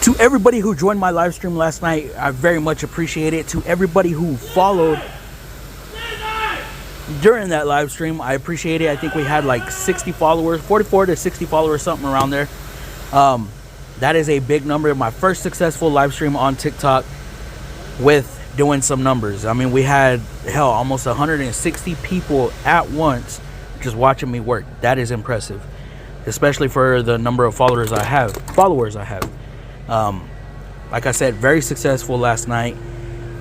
To everybody who joined my live stream last night, I very much appreciate it. To everybody who followed during that live stream, I appreciate it. I think we had like 60 followers, 44 to 60 followers, something around there. That is a big number. My first successful live stream on TikTok with doing some numbers. I mean, we had, hell, almost 160 people at once just watching me work. That is impressive, especially for the number of followers I have. Like I said, very successful last night,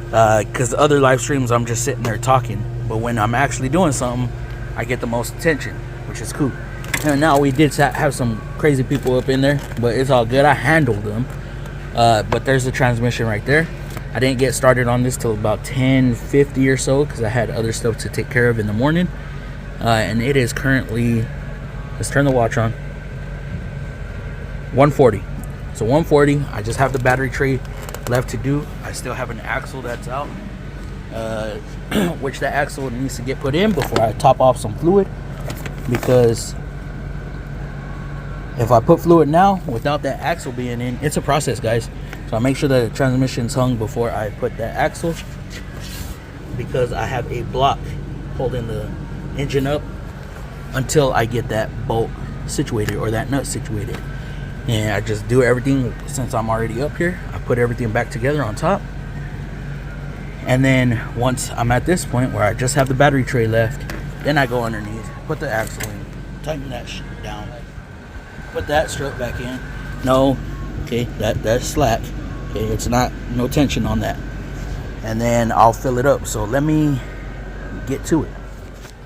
because the other live streams I'm just sitting there talking, but when I'm actually doing something, I get the most attention, which is cool. And now we did have some crazy people up in there, but it's all good. I handled them. But there's the transmission right there. I didn't get started on this till about 10:50 or so, because I had other stuff to take care of in the morning. And it is currently, let's turn the watch on, 1:40. So 1:40, I just have the battery tray left to do. I still have an axle that's out, which the axle needs to get put in before I top off some fluid, because if I put fluid now without that axle being in, it's a process, guys. So I make sure the transmission's hung before I put that axle, because I have a block holding the engine up until I get that bolt situated or that nut situated. And I just do everything. Since I'm already up here, I put everything back together on top, and then once I'm at this point where I just have the battery tray left, then I go underneath, put the axle in, tighten that shit down, put that strut back in. No, okay, that's slack. Okay, it's not, no tension on that. And then I'll fill it up. So let me get to it.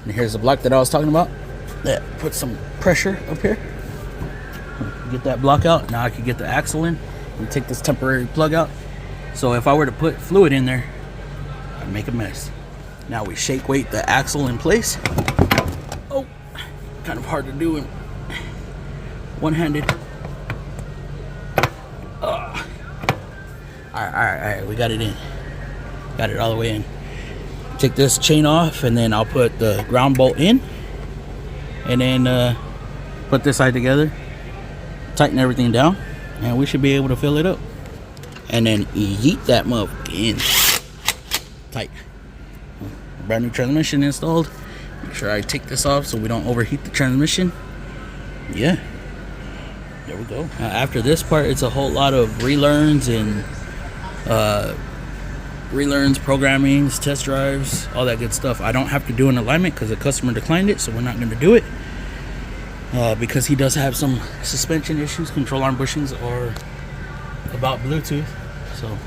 And here's the block that I was talking about. That put some pressure up here. Get that block out. Now I can get the axle in and take this temporary plug out. So if I were to put fluid in there, I'd make a mess. Now we shake weight the axle in place. Oh, kind of hard to do in one-handed. All right, we got it in. Got it all the way in. Take this chain off, and then I'll put the ground bolt in, and then put this side together, tighten everything down, and we should be able to fill it up. And then yeet that motherfucker in tight. Brand new transmission installed. Make sure I take this off so we don't overheat the transmission. Yeah, there we go. Now, after this part, it's a whole lot of relearns and programmings, test drives, all that good stuff. I don't have to do an alignment because the customer declined it, so we're not going to do it, because he does have some suspension issues. Control arm bushings are about Bluetooth, so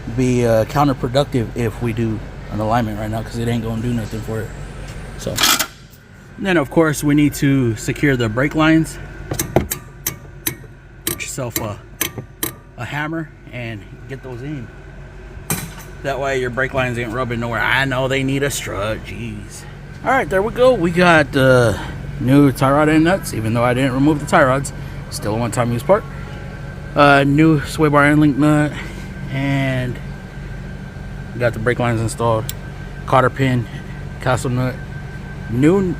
it'd be counterproductive if we do an alignment right now, because it ain't going to do nothing for it. So then, of course, we need to secure the brake lines. Get yourself a hammer and get those in. That way your brake lines ain't rubbing nowhere. I know they need a strut, jeez. All right, there we go. We got new tie rod and nuts, even though I didn't remove the tie rods. Still a one-time use part. New sway bar end link nut, and got the brake lines installed. Cotter pin, castle nut, new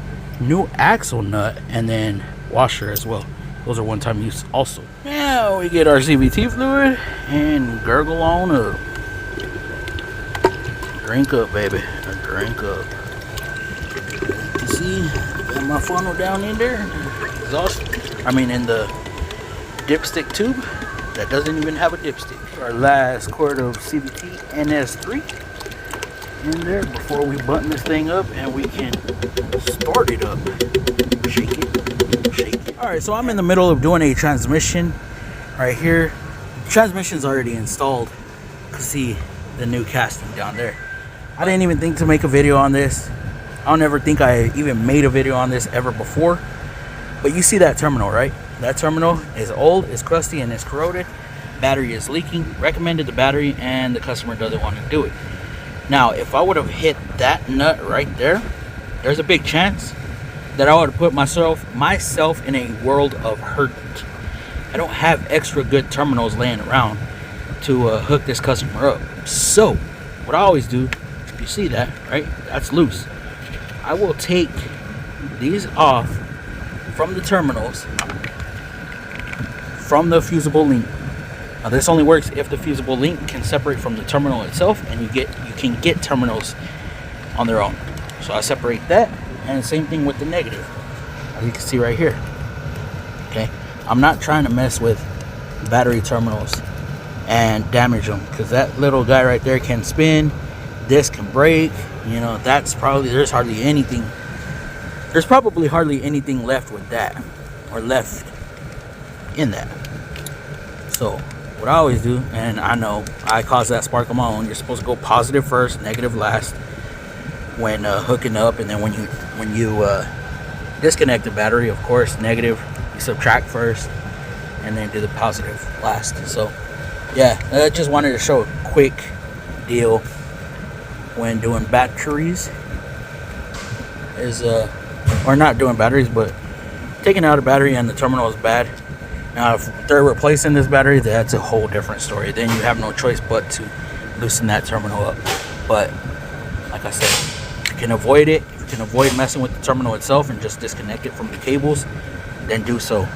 axle nut, and then washer as well. Those are one-time use also. Now we get our CVT fluid and gurgle on up. Drink up, baby. Drink up. You see, got my funnel down in there. Exhaust. I mean, in the dipstick tube that doesn't even have a dipstick. Our last quart of CVT NS3 in there before we button this thing up and we can start it up. Shake it. Shake it. All right, so I'm in the middle of doing a transmission right here. The transmission's already installed. You can see the new casting down there. I didn't even think to make a video on this. I don't ever think I even made a video on this ever before. But you see that terminal, right? That terminal is old, it's crusty, and it's corroded. Battery is leaking. Recommended the battery, and the customer doesn't want to do it. Now, if I would have hit that nut right there, there's a big chance that I would have put myself in a world of hurt. I don't have extra good terminals laying around to hook this customer up. So, what I always do, you see that, right? That's loose. I will take these off from the terminals, from the fusible link, Now this only works if the fusible link can separate from the terminal itself, and you can get terminals on their own. So I separate that, and same thing with the negative, as you can see right here. Okay, I'm not trying to mess with battery terminals and damage them, because that little guy right there can spin, this can break. You know, that's probably, there's probably hardly anything left with that, or left in that. So what I always do, and I know I caused that spark on my own, you're supposed to go positive first, negative last when hooking up, and then when you disconnect the battery, of course, negative you subtract first, and then do the positive last. So yeah, I just wanted to show a quick deal when doing batteries is or not doing batteries, but taking out a battery and the terminal is bad. Now if they're replacing this battery, that's a whole different story. Then you have no choice but to loosen that terminal up. But like I said, if you can avoid it, if you can avoid messing with the terminal itself and just disconnect it from the cables, then do so,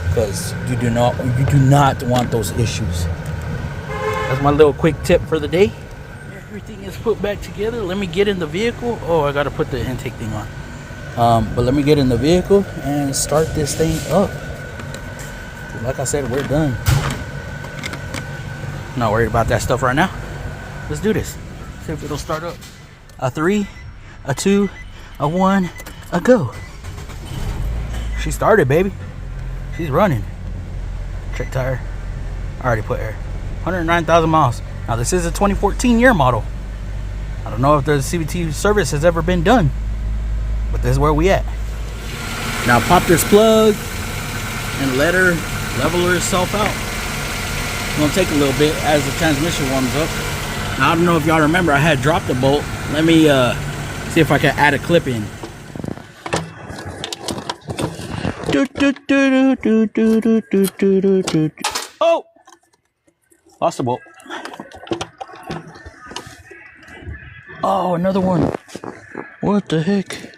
because you do not want those issues. That's my little quick tip for the day. Everything is put back together. Let me get in the vehicle. Oh, I gotta put the intake thing on. But let me get in the vehicle and start this thing up. Like I said, we're done. Not worried about that stuff right now. Let's do this. See if it'll start up. A 3, a 2, a 1, a go. She started, baby. She's running. Check tire. I already put air. 109,000 miles. Now this is a 2014 year model. I don't know if the CVT service has ever been done, but this is where we at. Now pop this plug and let her level herself out. It's gonna take a little bit as the transmission warms up. Now, I don't know if y'all remember, I had dropped the bolt. Let me see if I can add a clip in. Oh! Lost the bolt. Oh, another one. What the heck?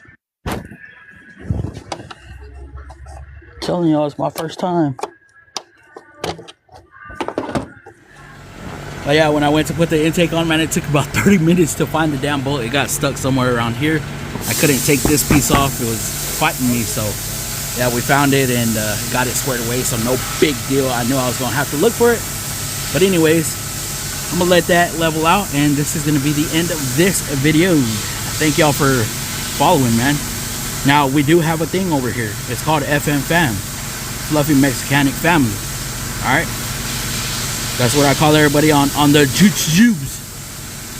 Telling y'all, it's my first time. But yeah, when I went to put the intake on, man, it took about 30 minutes to find the damn bolt. It got stuck somewhere around here. I couldn't take this piece off. It was fighting me, so yeah, we found it and got it squared away, so no big deal. I knew I was gonna have to look for it. But anyways, I'm gonna let that level out, and this is gonna be the end of this video. Thank y'all for following, man. Now we do have a thing over here. It's called FM Fam, Fluffy Mexicanic Family. All right, that's what I call everybody on the YouTubes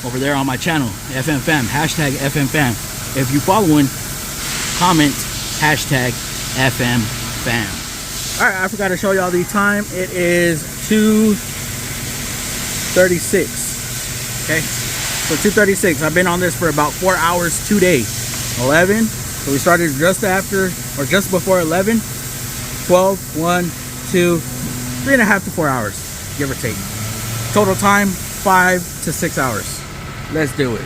over there on my channel. FM Fam, hashtag FM Fam. If you following, comment hashtag FM Fam. All right, I forgot to show y'all the time. It is 2:36. Okay, so 2:36. I've been on this for about 4 hours today. 11. So we started just after, or just before 11. 12, 1, 2, 3.5 to 4 hours, give or take. Total time 5 to 6 hours. Let's do it.